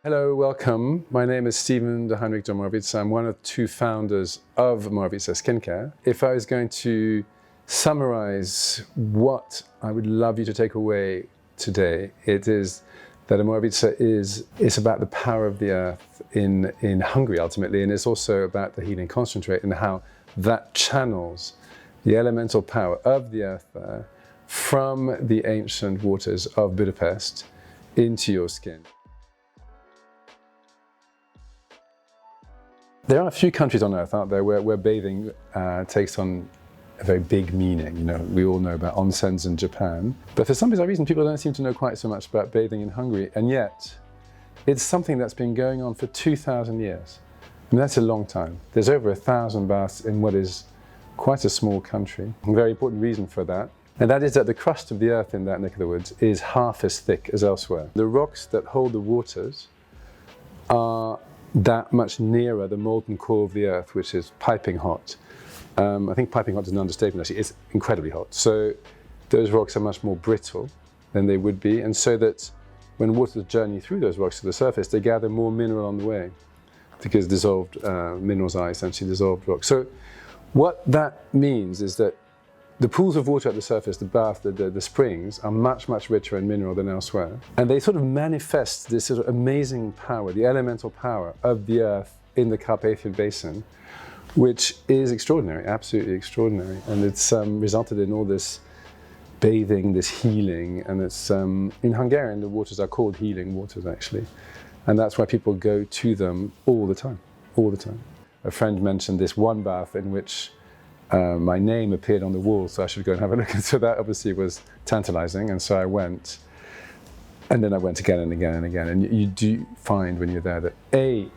Hello, welcome. My name is Steven de Heinrich de Morawitz. I'm one of two founders of Morawitz Skincare. If I was going to summarize what I would love you to take away today, it is that Morawitz is about the power of the earth in Hungary ultimately, and it's also about the healing concentrate and how that channels the elemental power of the earth there from the ancient waters of Budapest into your skin. There are a few countries on earth, aren't there, where bathing takes on a very big meaning. You know, we all know about onsens in Japan, but for some bizarre reason, people don't seem to know quite so much about bathing in Hungary, and yet it's something that's been going on for 2,000 years. I mean, that's a long time. There's over 1,000 baths in what is quite a small country. A very important reason for that, and that is that the crust of the earth in that neck of the woods is half as thick as elsewhere. The rocks that hold the waters are that much nearer the molten core of the earth, which is piping hot. I think piping hot is an understatement, actually. It's incredibly hot. So those rocks are much more brittle than they would be, and so that when waters journey through those rocks to the surface, they gather more mineral on the way, because dissolved minerals are essentially dissolved rocks. So what that means is that the pools of water at the surface, the bath, the springs, are much, much richer in mineral than elsewhere. And they sort of manifest this sort of amazing power, the elemental power of the earth in the Carpathian Basin, which is extraordinary, absolutely extraordinary. And it's resulted in all this bathing, this healing, and it's, in Hungarian, the waters are called healing waters, actually. And that's why people go to them all the time, all the time. A friend mentioned this one bath in which my name appeared on the wall, so I should go and have a look. And so that obviously was tantalizing, and so I went. And then I went again and again and again. And you do find when you're there that A,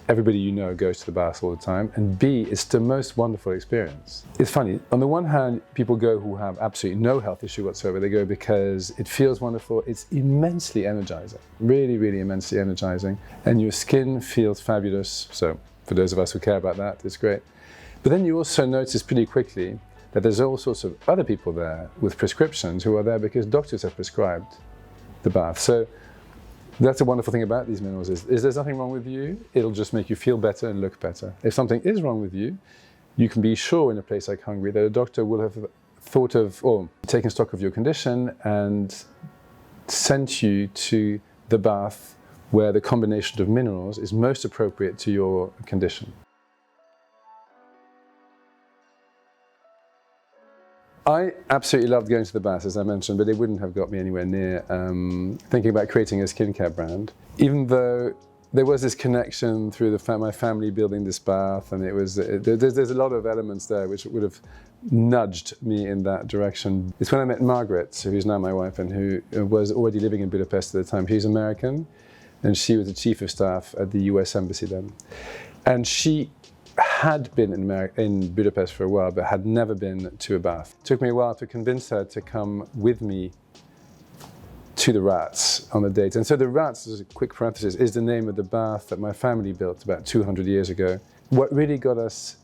everybody you know goes to the bath all the time, and B, it's the most wonderful experience. It's funny, on the one hand, people go who have absolutely no health issue whatsoever. They go because it feels wonderful. It's immensely energizing, really, really immensely energizing. And your skin feels fabulous. So for those of us who care about that, it's great. But then you also notice pretty quickly that there's all sorts of other people there with prescriptions who are there because doctors have prescribed the bath. So that's a wonderful thing about these minerals is there's nothing wrong with you, it'll just make you feel better and look better. If something is wrong with you, you can be sure in a place like Hungary that a doctor will have thought of or taken stock of your condition and sent you to the bath where the combination of minerals is most appropriate to your condition. I absolutely loved going to the baths, as I mentioned, but it wouldn't have got me anywhere near thinking about creating a skincare brand. Even though there was this connection through my family building this bath, and it was there's a lot of elements there which would have nudged me in that direction. It's when I met Margaret, who's now my wife and who was already living in Budapest at the time. She's American, and she was the chief of staff at the US Embassy then. And she had been in Budapest for a while, but had never been to a bath. It took me a while to convince her to come with me to the Rats on the date. And so the Rats, as a quick parenthesis, is the name of the bath that my family built about 200 years ago. What really got us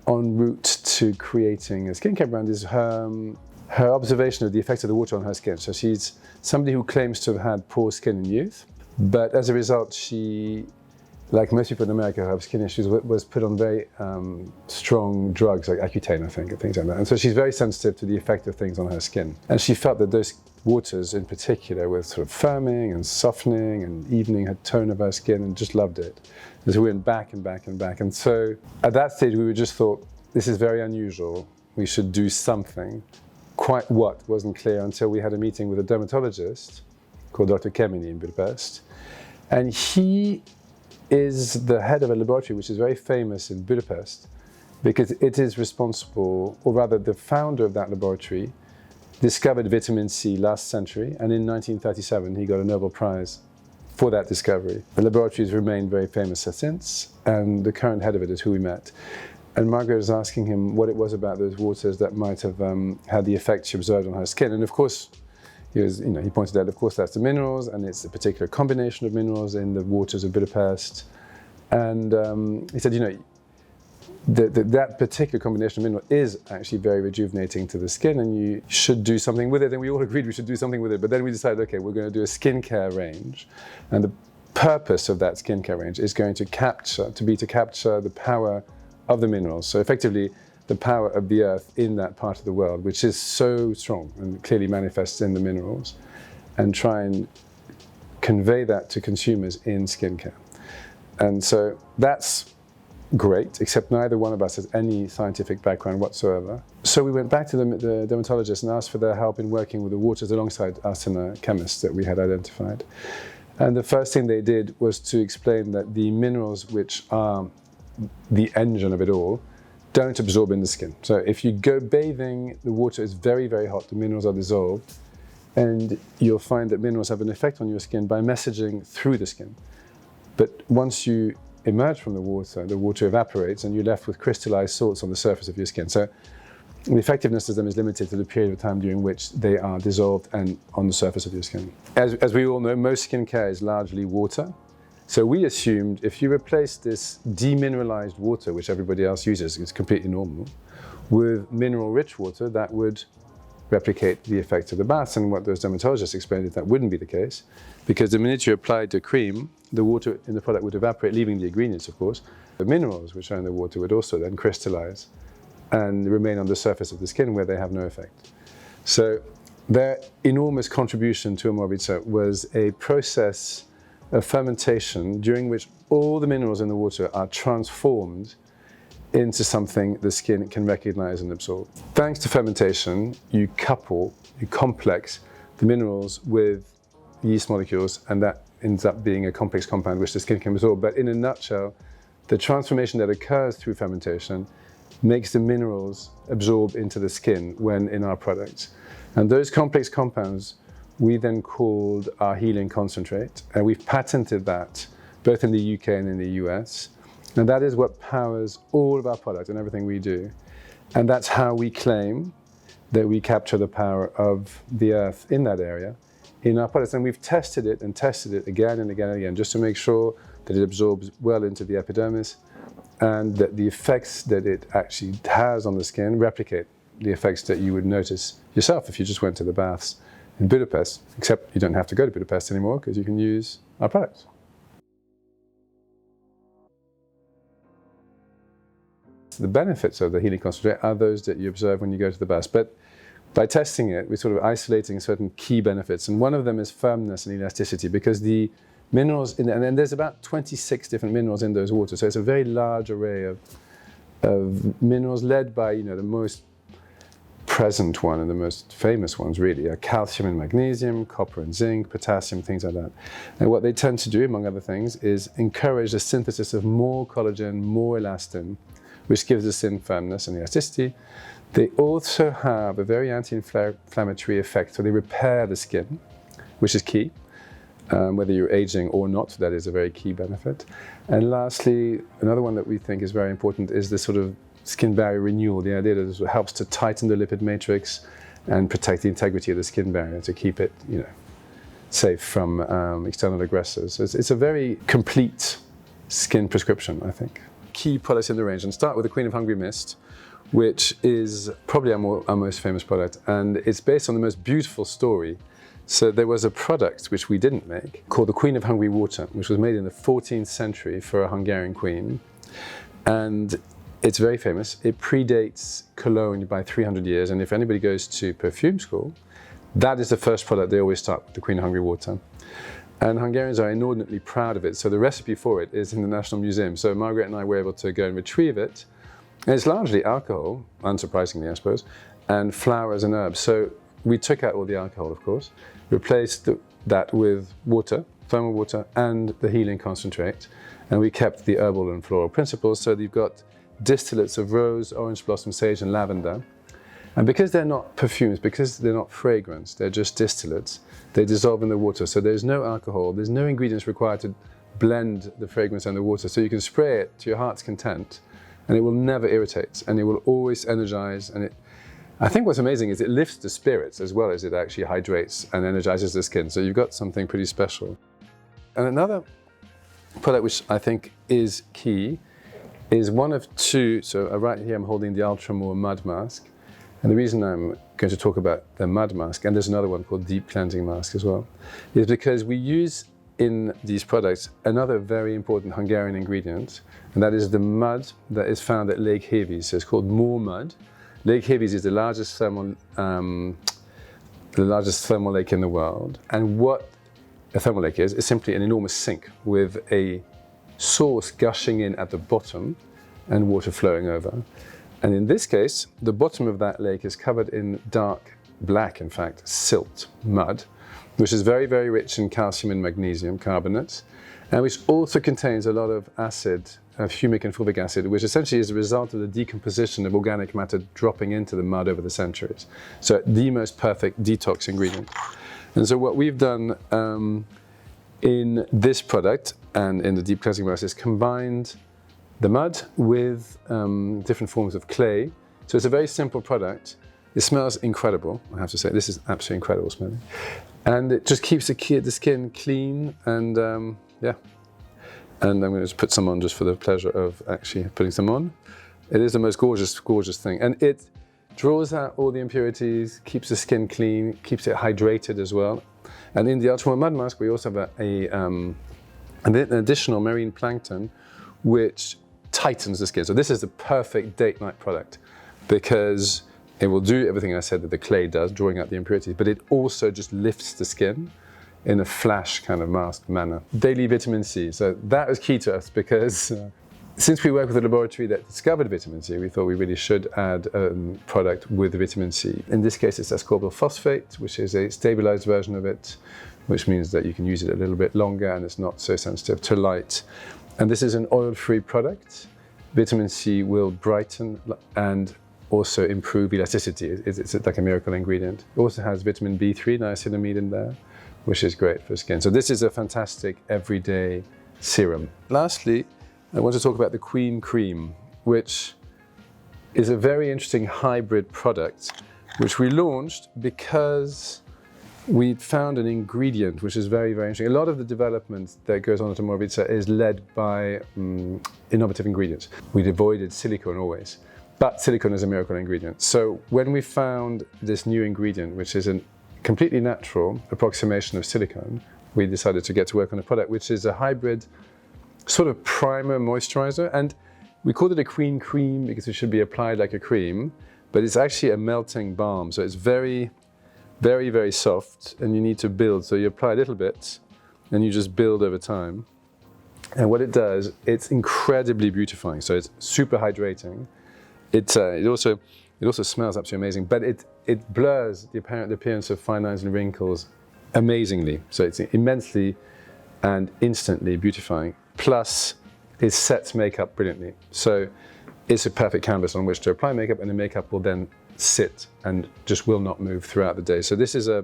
en route to creating a skincare brand is her observation of the effect of the water on her skin. So she's somebody who claims to have had poor skin in youth, but as a result, she, like most people in America who have skin issues, was put on very strong drugs like Accutane, I think, and things like that. And so she's very sensitive to the effect of things on her skin. And she felt that those waters in particular were sort of firming and softening and evening her tone of her skin, and just loved it. And so we went back and back and back. And so at that stage, we just thought, this is very unusual. We should do something. Quite what wasn't clear until we had a meeting with a dermatologist called Dr. Kemeny in Budapest. And he is the head of a laboratory which is very famous in Budapest because it is responsible, or rather the founder of that laboratory discovered vitamin C last century, and in 1937 he got a Nobel Prize for that discovery. The laboratory has remained very famous since, and the current head of it is who we met. And Margaret was asking him what it was about those waters that might have had the effect she observed on her skin. And of course, he pointed out, of course, that's the minerals, and it's a particular combination of minerals in the waters of Budapest. And he said, that particular combination of mineral is actually very rejuvenating to the skin, and you should do something with it. And we all agreed we should do something with it. But then we decided, okay, we're going to do a skincare range. And the purpose of that skincare range is going to capture the power of the minerals. So effectively, the power of the earth in that part of the world, which is so strong and clearly manifests in the minerals, and try and convey that to consumers in skincare. And so that's great, except neither one of us has any scientific background whatsoever. So we went back to the dermatologist and asked for their help in working with the waters alongside us and a chemist that we had identified. And the first thing they did was to explain that the minerals, which are the engine of it all, don't absorb in the skin. So if you go bathing, the water is very, very hot, the minerals are dissolved, and you'll find that minerals have an effect on your skin by messaging through the skin. But once you emerge from the water evaporates and you're left with crystallized salts on the surface of your skin. So the effectiveness of them is limited to the period of time during which they are dissolved and on the surface of your skin. As we all know, most skincare is largely water. So we assumed if you replace this demineralized water, which everybody else uses, it's completely normal, with mineral-rich water, that would replicate the effect of the baths. And what those dermatologists explained is that wouldn't be the case, because the minute you applied the cream, the water in the product would evaporate, leaving the ingredients, of course. The minerals which are in the water would also then crystallize and remain on the surface of the skin where they have no effect. So their enormous contribution to Amorvita was a process of fermentation during which all the minerals in the water are transformed into something the skin can recognize and absorb. Thanks to fermentation, you complex the minerals with yeast molecules, and that ends up being a complex compound which the skin can absorb. But in a nutshell, the transformation that occurs through fermentation makes the minerals absorb into the skin when in our products. And those complex compounds we then called our healing concentrate, and we've patented that both in the UK and in the US. And that is what powers all of our products and everything we do. And that's how we claim that we capture the power of the earth in that area in our products. And we've tested it again and again and again, just to make sure that it absorbs well into the epidermis and that the effects that it actually has on the skin replicate the effects that you would notice yourself if you just went to the baths in Budapest, except you don't have to go to Budapest anymore because you can use our products. The benefits of the healing concentrate are those that you observe when you go to the baths, but by testing it, we're sort of isolating certain key benefits, and one of them is firmness and elasticity, because the minerals, and there's about 26 different minerals in those waters, so it's a very large array of minerals led by, the most present one and the most famous ones really are calcium and magnesium, copper and zinc, potassium, things like that. And what they tend to do, among other things, is encourage the synthesis of more collagen, more elastin, which gives the skin firmness and elasticity. They also have a very anti-inflammatory effect, so they repair the skin, which is key. Whether you're aging or not, that is a very key benefit. And lastly, another one that we think is very important is this sort of skin barrier renewal, the idea that it helps to tighten the lipid matrix and protect the integrity of the skin barrier to keep it, safe from external aggressors. It's a very complete skin prescription, I think. Key products in the range, and start with the Queen of Hungary Mist, which is probably our most famous product, and it's based on the most beautiful story. So there was a product which we didn't make called the Queen of Hungary Water, which was made in the 14th century for a Hungarian queen, and it's very famous. It predates cologne by 300 years, and if anybody goes to perfume school, that is the first product they always start with, the Queen of Hungary Water. And Hungarians are inordinately proud of it, so the recipe for it is in the National Museum. So Margaret and I were able to go and retrieve it. And it's largely alcohol, unsurprisingly I suppose, and flowers and herbs. So we took out all the alcohol, of course, replaced that with water, thermal water, and the healing concentrate. And we kept the herbal and floral principles, so you've got distillates of rose, orange blossom, sage, and lavender. And because they're not perfumes, because they're not fragrance, they're just distillates, they dissolve in the water. So there's no alcohol, there's no ingredients required to blend the fragrance and the water. So you can spray it to your heart's content, and it will never irritate, and it will always energize. And I think what's amazing is it lifts the spirits as well as it actually hydrates and energizes the skin. So you've got something pretty special. And another product which I think is key is one of two. So right here I'm holding the Ultramore Mud Mask. And the reason I'm going to talk about the Mud Mask, and there's another one called Deep Cleansing Mask as well, is because we use in these products another very important Hungarian ingredient, and that is the mud that is found at Lake Heves. So it's called Mór mud. Lake Heves is the largest thermal lake in the world. And what a thermal lake is simply an enormous sink with a source gushing in at the bottom and water flowing over. And in this case, the bottom of that lake is covered in dark black, in fact, silt, mud, which is very, very rich in calcium and magnesium carbonates, and which also contains a lot of acid, humic and fulvic acid, which essentially is a result of the decomposition of organic matter dropping into the mud over the centuries. So the most perfect detox ingredient. And so what we've done in this product and in the deep cleansing mask is combined the mud with different forms of clay. So it's a very simple product. It smells incredible, I have to say. This is absolutely incredible smelling. And it just keeps the skin clean, and yeah. And I'm going to just put some on just for the pleasure of actually putting some on. It is the most gorgeous, gorgeous thing. And it draws out all the impurities, keeps the skin clean, keeps it hydrated as well. And in the Ultra Mud Mask, we also have an additional marine plankton, which tightens the skin. So this is the perfect date night product because it will do everything I said that the clay does, drawing out the impurities, but it also just lifts the skin in a flash kind of masked manner. Daily vitamin C. So that was key to us because since we work with a laboratory that discovered vitamin C, we thought we really should add a product with vitamin C. In this case, it's ascorbyl phosphate, which is a stabilized version of it, which means that you can use it a little bit longer and it's not so sensitive to light. And this is an oil-free product. Vitamin C will brighten and also improve elasticity. It's like a miracle ingredient. It also has vitamin B3, niacinamide in there, which is great for skin. So this is a fantastic everyday serum. Lastly, I want to talk about the Queen Cream, which is a very interesting hybrid product, which we launched because we found an ingredient which is very, very interesting. A lot of the development that goes on at Moravica is led by innovative ingredients. We'd avoided silicone always, but silicone is a miracle ingredient. So when we found this new ingredient, which is a completely natural approximation of silicone, we decided to get to work on a product which is a hybrid sort of primer moisturizer. And we called it a Queen Cream because it should be applied like a cream, but it's actually a melting balm. So it's very, very, very soft, and you need to build. So you apply a little bit and you just build over time. And what it does, it's incredibly beautifying. So it's super hydrating. It also smells absolutely amazing, but it blurs the appearance of fine lines and wrinkles amazingly. So it's immensely and instantly beautifying. Plus, it sets makeup brilliantly. So it's a perfect canvas on which to apply makeup, and the makeup will then sit and just will not move throughout the day. So this is a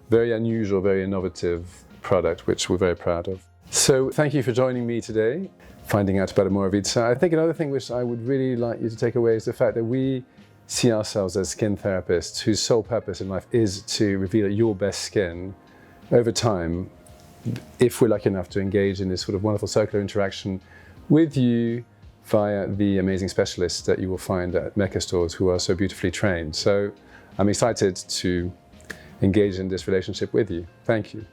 very unusual, very innovative product, which we're very proud of. So thank you for joining me today, finding out about Moravica. I think another thing which I would really like you to take away is the fact that we see ourselves as skin therapists whose sole purpose in life is to reveal your best skin over time, if we're lucky enough to engage in this sort of wonderful circular interaction with you via the amazing specialists that you will find at Mecca stores who are so beautifully trained. So I'm excited to engage in this relationship with you. Thank you.